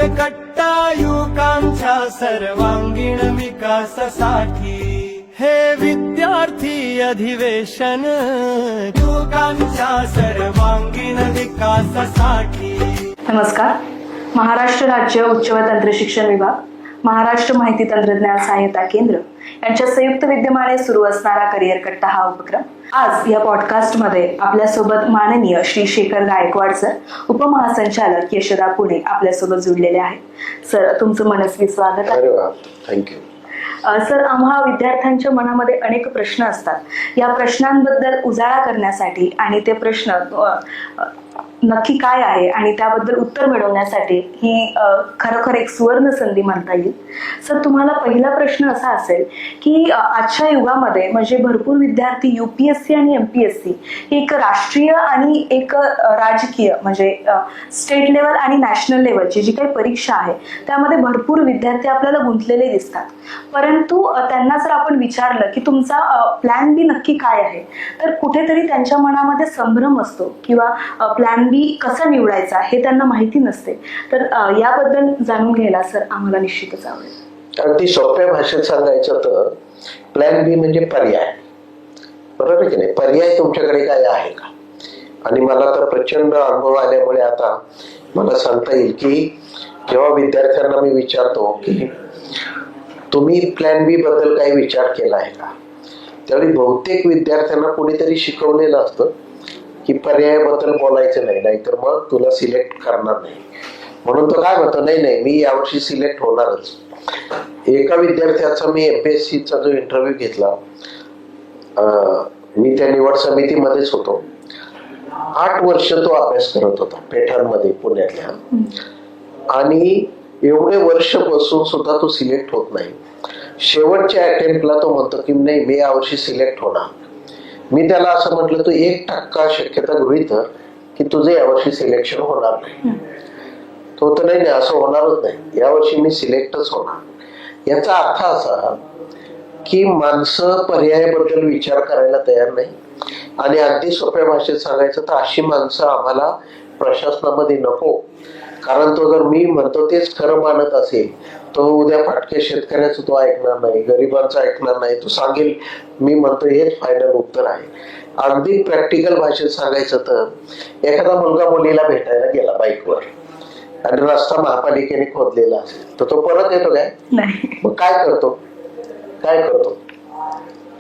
कट्टा युवकांच्या सर्वांगीण विकासासाठी हे विद्यार्थी अधिवेशन युवकांच्या सर्वांगीण विकासासाठी. नमस्कार. महाराष्ट्र राज्य उच्च व तंत्र शिक्षण विभाग, महाराष्ट्र माहिती तंत्रज्ञान सहाय्यता केंद्र यांच्या संयुक्त विद्यमाने सुरू असणारा करिअर कट्टा हा उपक्रम. आज या पॉडकास्टमध्ये आपल्यासोबत माननीय श्री शेखर गायकवाड सर, उपमहासंचालक यशोदा पुणे आपल्यासोबत जुळलेले आहेत. सर, तुमचं मनस्वी स्वागत आहे. थँक्यू. सर, आम्हा विद्यार्थ्यांच्या मनामध्ये अनेक प्रश्न असतात. या प्रश्नांबद्दल उजाळा करण्यासाठी आणि ते प्रश्न नक्की काय आहे आणि त्याबद्दल उत्तर मिळवण्यासाठी ही खरोखर एक सुवर्ण संधी म्हणता येईल. सर, तुम्हाला पहिला प्रश्न असा असेल की आजच्या युगामध्ये म्हणजे भरपूर विद्यार्थी UPSC आणि MPSC ही एक राष्ट्रीय आणि एक राजकीय म्हणजे स्टेट लेवल आणि नॅशनल लेवलची जी काही परीक्षा आहे त्यामध्ये भरपूर विद्यार्थी आपल्याला गुंतलेले दिसतात. परंतु त्यांना जर आपण विचारलं की तुमचा प्लॅन बी नक्की काय आहे, तर कुठेतरी त्यांच्या मनामध्ये संभ्रम असतो किंवा प्लॅन बी कसा निवडायचा हे त्यांना माहिती नसते. तर याबद्दल जाणून घ्यायला सर आम्हाला निश्चितच आवडेल. अगदी सोप्या भाषेत सांगायचं तर प्लॅन बी म्हणजे पर्याय. बरोबर आहे की नाही? पर्याय तुमच्याकडे काय आहे का? आणि मला तर प्रचंड अनुभव आल्यामुळे आता मला सांगता येईल की जेव्हा विद्यार्थ्यांना मी विचारतो की तुम्ही प्लॅन बी बद्दल काही विचार केला आहे का, त्यावेळी बहुतेक विद्यार्थ्यांना कोणीतरी शिकवलेलं असतं की पर्यायाबद्दल बोलायचं नाही, नाहीतर मग तुला सिलेक्ट करणार नाही. म्हणून तो काय म्हणतो, नाही नाही मी यावर्षी सिलेक्ट होणारच. एका विद्यार्थ्याचा मी MPSCचा जो इंटरव्ह्यू घेतला, मी त्या निवड समितीमध्येच होतो. 8 वर्ष तो अभ्यास करत होता पेठांमध्ये पुण्यातल्या, आणि एवढे वर्ष बसून सुद्धा तो सिलेक्ट होत नाही. शेवटच्या अटेम्प्टला तो म्हणतो की नाही मी यावर्षी सिलेक्ट होणार. मी त्याला असं म्हटलं, तू 1% शक्यता गृहीत धर की तुझं यावर्षी सिलेक्शन होणार नाही. तो तर नाही असं होणारच नाही, यावर्षी मी सिलेक्टच होणार. याचा अर्थ असा की माणसं पर्यायाबद्दल विचार करायला तयार नाही. आणि अगदी सोप्या भाषेत सांगायचं तर अशी माणसं आम्हाला प्रशासनामध्ये नको. कारण तो जर मी म्हणतो तेच खरं मानत असेल, तो उद्या फाटके शेतकऱ्याचं तो ऐकणार नाही, गरिबांचं ऐकणार नाही. तो सांगेल मी म्हणतो हेच फायनल उत्तर आहे. अगदी प्रॅक्टिकल भाषेत सांगायचं तर एखादा मुलगा मुलीला भेटायला गेला बाईकवर आणि रस्ता महापालिकेने खोदलेला असेल, तर तो परत येतो काय? मग काय करतो?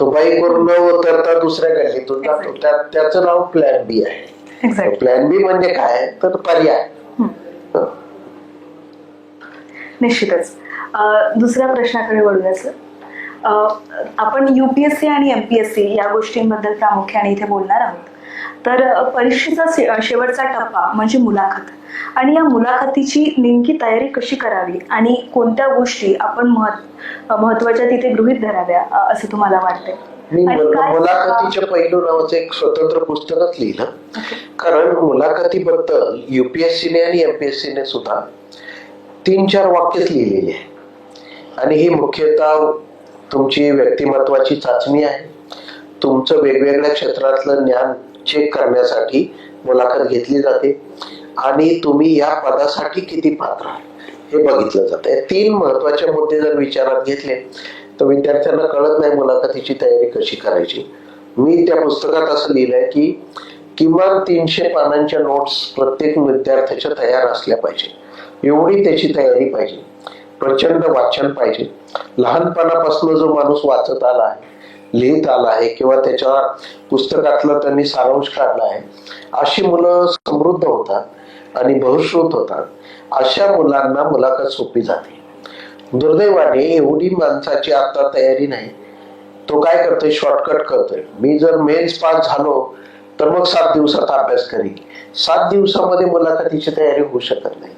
तो बाईकवर न उतरता दुसऱ्या गल्लीतून जातो. त्याचं नाव प्लॅन बी आहे. प्लॅन बी म्हणजे काय तर पर्याय. निश्चितच. दुसऱ्या प्रश्नाकडे वळूया सर. आपण UPSC आणि MPSC या गोष्टींबद्दल प्रामुख्याने इथे बोलणार आहोत. तर परीक्षेचा शेवटचा टप्पा म्हणजे मुलाखत, आणि या मुलाखतीची नेमकी तयारी कशी करावी आणि कोणत्या गोष्टी आपण महत्वाच्या तिथे गृहीत धराव्या असं तुम्हाला वाटतंय? मी मुलाखतीच्या पैलू नावाचं एक स्वतंत्र पुस्तकच लिहिलं. कारण मुलाखतीबद्दल UPSC ने आणि MPSC ने सुद्धा 3-4 वाक्यच लिहिलेली आहे. आणि ही मुख्यतः तुमची व्यक्तिमत्वाची चाचणी आहे. तुमचं वेगवेगळ्या क्षेत्रातलं ज्ञान चेक करण्यासाठी मुलाखत घेतली जाते, आणि तुम्ही या पदासाठी किती पात्र आहात हे बघितलं जातं. 3 महत्वाचे मुद्दे जर विचारात घेतले तर विद्यार्थ्यांना कळत नाही मुलाखतीची तयारी कशी करायची. मी त्या पुस्तकात असं लिहिलंय की किमान 300 पानांच्या नोट्स प्रत्येक विद्यार्थ्याच्या तयार असल्या पाहिजे. एवढी त्याची तयारी पाहिजे. प्रचंड वाचन पाहिजे. लहानपणापासून जो माणूस वाचत आला आहे, लिहित आला आहे, किंवा त्याच्या पुस्तकातलं त्यांनी सारांश काढला आहे, अशी मुलं समृद्ध होतात आणि बहुश्रुत होतात. अशा मुलांना मुलाखत सोपी जाते. दुर्दैवाने एवढी माणसाची आता तयारी नाही. तो काय करतोय, शॉर्टकट करतोय. मी जर मेन्स पास झालो तर मग 7 दिवसात अभ्यास करेल. 7 दिवसामध्ये मुलाखतीची तयारी होऊ शकत नाही.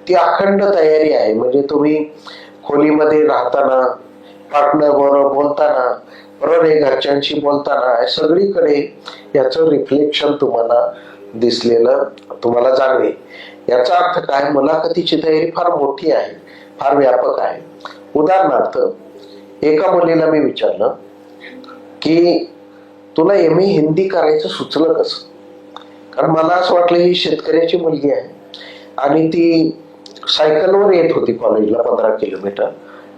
ती अखंड तयारी आहे. म्हणजे तुम्ही खोलीमध्ये राहताना, पार्टनर बरोबर बोलताना, बरोबर आहे, घरच्यांशी बोलताना, सगळीकडे याचं रिफ्लेक्शन तुम्हाला दिसलेलं तुम्हाला जाणवेल. याचा अर्थ काय, मुलाखतीची तयारी फार मोठी आहे, फार व्यापक आहे. उदाहरणार्थ, एका मुलीला मी विचारलं की तुला MA हिंदी करायचं सुचलं कसं? कारण मला असं वाटलं ही शेतकऱ्याची मुलगी आहे आणि ती सायकलवर येत होती कॉलेजला 15 किलोमीटर,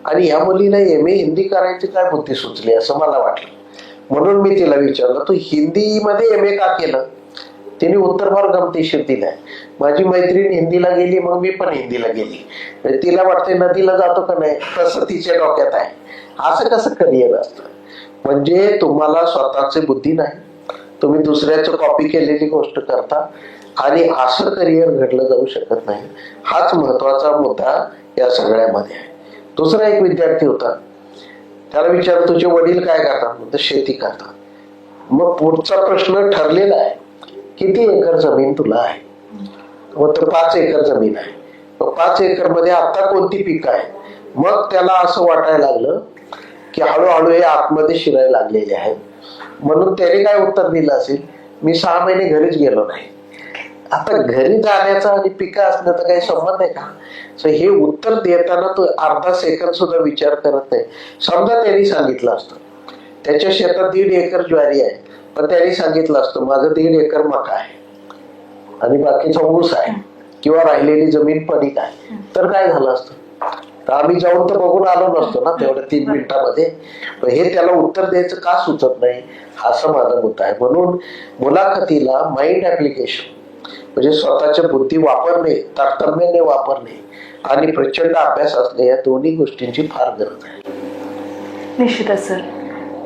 आणि या मुलीला MA हिंदी करायची काय बुद्धी सुचली असं मला वाटलं. म्हणून मी तिला विचारलं, तू हिंदीमध्ये MA का केलं? तिने उत्तर फार गमतीशीर दिलंय. माझी मैत्रीण हिंदीला गेली, मग मी पण हिंदीला गेली. म्हणजे तिला वाटते नदीला जातो का नाही, तसं तिच्या डोक्यात आहे. असं कसं करिअर असतं? म्हणजे तुम्हाला स्वतःची बुद्धी नाही, तुम्ही दुसऱ्याचं कॉपी केलेली गोष्ट करता, आणि असं करिअर घडलं जाऊ शकत नाही. हाच महत्वाचा मुद्दा या सगळ्यामध्ये आहे. दुसरा एक विद्यार्थी होता, त्याला विचारलं तुझे वडील काय करतात? म्हणतो शेती करतात. मग पुढचा प्रश्न ठरलेला आहे, किती एकर जमीन तुला आहे? मग तर 5 एकर जमीन आहे. मग 5 एकर मध्ये आता कोणती पिकं आहे? मग त्याला असं वाटायला लागलं की हळूहळू हे आतमध्ये शिरायला लागलेले आहेत. म्हणून त्याने काय उत्तर दिलं असेल, मी 6 महिने घरीच गेलो नाही. आता घरी जाण्याचा आणि पिकं असण्याचा काही संबंध आहे का? हे उत्तर देताना तो अर्धा सेकंद सुद्धा विचार करत नाही. समजा त्यांनी सांगितलं असतं त्याच्या शेतात 1.5 एकर ज्वारी आहे, पण त्यांनी सांगितलं असतं माझं 1.5 एकर मका आहे आणि बाकीचा ऊस आहे किंवा राहिलेली जमीन पडीक आहे, तर काय झालं असतं? तर आम्ही जाऊन तर बघून आलो नसतो ना तेवढ्या 3 मिनिटांमध्ये. हे त्याला उत्तर द्यायचं का सुचत नाही, असा माझा मुद्दा आहे. म्हणून मुलाखतीला माइंड ऍप्लिकेशन म्हणजे स्वतःच्या बुद्धी वापरणे, तारतम्याने वापरणे आणि प्रचंड अभ्यास असणे, या दोन्ही गोष्टींची फार गरज आहे. निश्चितच सर.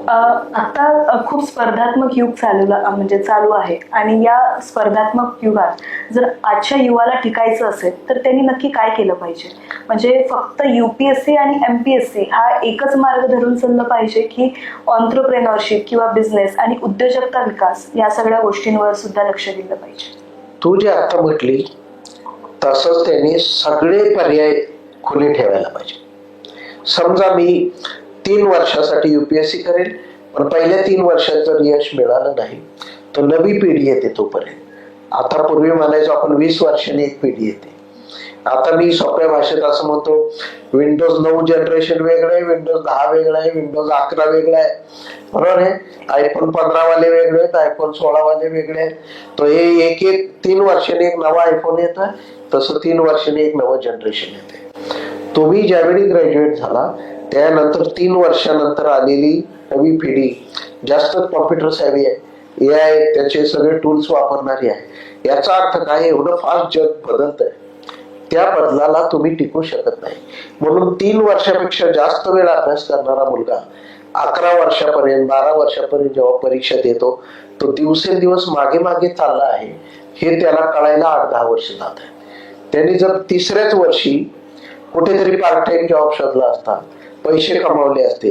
आता खूप स्पर्धात्मक युग चालू आहे, आणि या स्पर्धात्मक युगात जर आजच्या युवाला टिकायचं असेल तर त्यांनी नक्की काय केलं पाहिजे? म्हणजे फक्त UPSC आणि MPSC हा एकच मार्ग धरून चाललं पाहिजे, की ऑन्ट्रप्रेनरशिप किंवा बिझनेस आणि उद्योजकता विकास या सगळ्या गोष्टींवर सुद्धा लक्ष दिलं पाहिजे? तू जे आता म्हटली तसंच त्यांनी सगळे पर्याय खुले ठेवायला पाहिजे. समजा मी 3 वर्षासाठी UPSC करेल, पण पहिल्या 3 वर्षात जर यश मिळालं नाही तर नवी पिढी येते तोपर्यंत. आता पूर्वी म्हणायचो आपण 20 वर्षांनी एक पिढी येते. आता मी सोप्या भाषेत असं म्हणतो, विंडोज 9 जनरेशन वेगळं आहे, विंडोज 10 वेगळं आहे, विंडोज 11 वेगळं आहे, बरोबर आहे. iPhone 15 वाले वेगळे आहेत, iPhone 16 वाले वेगळे आहेत. तो हे एक 3 वर्षांनी एक नवा iPhone येतोय, तसं 3 वर्षांनी एक नवं जनरेशन येते. तुम्ही ज्यावेळी ग्रॅज्युएट झाला त्यानंतर 3 वर्षानंतर आलेली नवी पिढी जास्त कॉम्प्युटर सेव्ही आहे, AI त्याचे सगळे टूल्स वापरणारी आहे. याचा अर्थ काय, एवढं फास्ट जग बदलत आहे, त्या बदलाला तुम्ही टिकू शकत नाही. म्हणून 3 वर्षापेक्षा जास्त वेळ अभ्यास करणारा मुलगा 11 वर्षापर्यंत 12 वर्षापर्यंत जेव्हा परीक्षा देतो, तो दिवसेंदिवस मागे मागे चालला आहे हे त्याला कळायला 8-10 वर्ष जात आहे. त्यांनी जर 3ऱ्याच वर्षी कुठेतरी पार्ट टाइम जॉब शोधला असता, पैसे कमावले असते,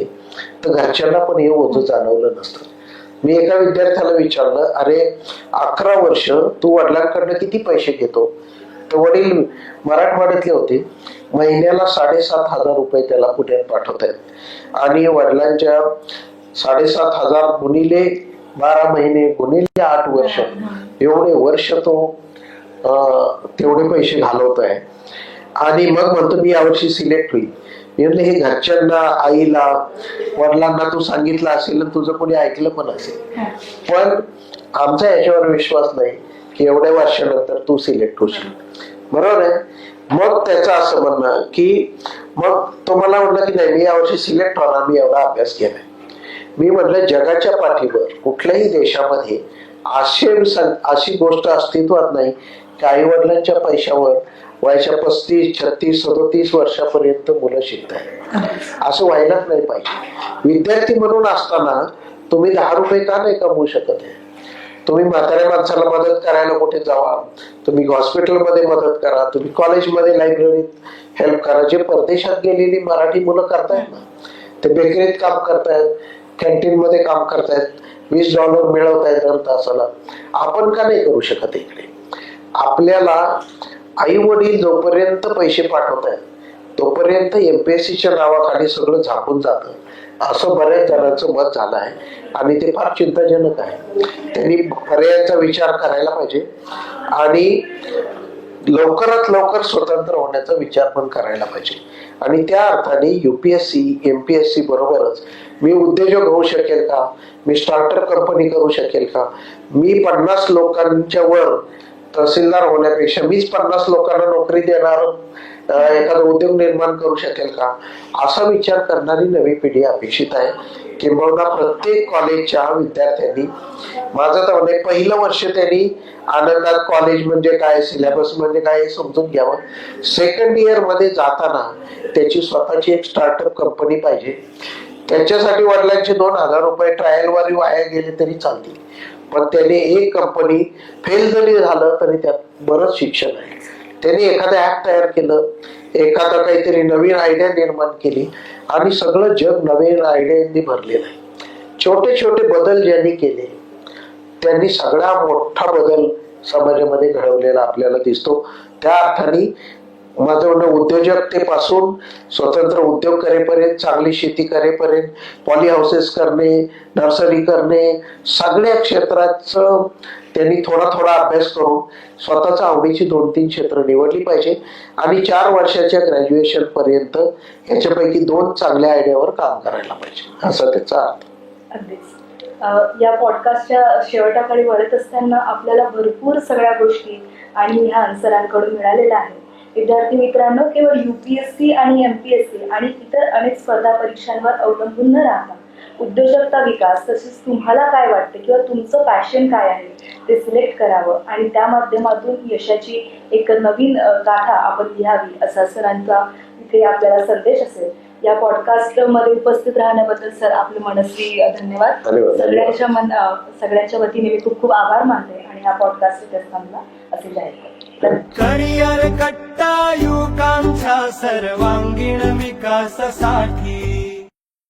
तर घरच्यांना पण हे ओझं जाणवलं नसतं. मी एका विद्यार्थ्याला विचारलं, अरे 11 वर्ष तू वडिलांकडनं किती पैसे घेतो? तर वडील मराठवाड्यातले होते, महिन्याला 7,500 रुपये त्याला पुण्यात पाठवतायत, आणि वडिलांच्या 7,500 गुणिले 12 महिने गुणिले 8 वर्ष, एवढे वर्ष तो तेवढे पैसे घालवत आहे. आणि मग म्हणतो मी यावर्षी सिलेक्ट होईल. म्हणजे हे घरच्यांना, आईला, वडिलांना तू सांगितलं असेल, तुझं कोणी ऐकलं पण असेल, पण आमचा याच्यावर विश्वास नाही की एवढ्या वर्षानंतर तू सिलेक्ट होशील, बरोबर आहे. मग त्याचं असं म्हणणं की मग तो मला म्हटलं की नाही, मी यावर्षी सिलेक्ट होणार, मी एवढा अभ्यास केलाय. मी म्हटलं जगाच्या पाठीवर कुठल्याही देशामध्ये अशी गोष्ट अस्तित्वात नाही की आई वडिलांच्या पैशावर वयाच्या 35, 36, 37 वर्षापर्यंत मुलं शिकतात. असं व्हायलाच नाही पाहिजे. विद्यार्थी म्हणून असताना तुम्ही 10 रुपये का नाही कमवू शकत आहे? तुम्ही म्हाताऱ्या माणसाला मदत करायला कुठे जावा, तुम्ही हॉस्पिटलमध्ये मदत करा, तुम्ही कॉलेजमध्ये लायब्ररीत हेल्प करा. जे परदेशात गेलेली मराठी मुलं करतायत ना, ते बेकरीत काम करतायत, कॅन्टीन मध्ये काम करतायत, $20 मिळवतायत दर तासाला. आपण का नाही करू शकत इकडे? आपल्याला आई वडील जोपर्यंत पैसे पाठवतायत तोपर्यंत MPSCच्या नावाखाली सगळं झाकून जातं, असं बऱ्याच जणांचं मत झालं आहे, आणि ते फार चिंताजनक आहे. त्यांनी पर्यायाचा विचार करायला पाहिजे आणि लवकरात लवकर स्वतंत्र होण्याचा विचार पण करायला पाहिजे. आणि त्या अर्थाने UPSC MPSC बरोबरच मी उद्योजक होऊ शकेल का, मी स्टार्टअप कंपनी करू शकेल का, मी 50 लोकांच्या वर तहसीलदार होण्यापेक्षा मीच 50 लोकांना नोकरी देणार एखादा उद्योग निर्माण करू शकेल का, असा विचार करणारी नवी पिढी अपेक्षित आहे. किंबहुना प्रत्येक कॉलेजच्या विद्यार्थ्यांनी, माझं तर म्हणजे पहिलं वर्ष त्यांनी आनंदात कॉलेज म्हणजे काय, सिलेबस म्हणजे काय हे समजून घ्यावं. सेकंड इयर मध्ये जाताना त्याची स्वतःची एक स्टार्टअप कंपनी पाहिजे. त्याच्यासाठी वडिलांचे 2,000 रुपये ट्रायल वर वाया गेले तरी चालतील, पण त्याने एक कंपनी फेल जरी झालं तरी त्यात बरंच शिक्षण आहे. त्यांनी एखादं ऍप तयार केलं, एखादं काहीतरी नवीन आयडिया निर्माण केली आणि सगळं जग नवीन आयडियांनी भरलेलं आहे. छोटे छोटे बदल ज्यांनी केले त्यांनी सगळा मोठा बदल समाजामध्ये घडवलेला आपल्याला दिसतो. त्या अर्थाने माझं म्हणणं, उद्योजकतेपासून स्वतंत्र उद्योग करेपर्यंत, चांगली शेती करेपर्यंत, पॉली हाऊसेस करणे, नर्सरी करणे, सगळ्या क्षेत्राचं त्यांनी थोडा थोडा अभ्यास करून स्वतःच्या आवडीची 2-3 क्षेत्र निवडली पाहिजे आणि 4 वर्षाच्या ग्रॅज्युएशन पर्यंत याच्यापैकी 2 चांगल्या आयडियावर काम करायला पाहिजे, असा त्याचा अर्थ. अगदीच. या पॉडकास्टच्या शेवटाकडे वळत असताना आपल्याला भरपूर सगळ्या गोष्टी आणि ह्या आन्सरांकडून मिळालेल्या आहेत. विद्यार्थी मित्रांनो, केवळ UPSC आणि MPSC आणि इतर अनेक स्पर्धा परीक्षांवर अवलंबून न राहता उद्योजकता विकास, तसेच तुम्हाला काय वाटते किंवा तुमचं पॅशन काय आहे ते सिलेक्ट करावं आणि त्या माध्यमातून यशाची एक नवीन गाथा आपण लिहावी, असा सरांचा इथे आपल्याला संदेश असेल. या पॉडकास्ट मध्ये उपस्थित राहण्याबद्दल सर आपले मनस्वी धन्यवाद. सगळ्यांच्या वतीने मी खूप खूप आभार मानते आणि हा पॉडकास्ट असताना असे जाहीर करते. करिअर कट्टा युवकांच्या सर्वांगीण विकासासाठी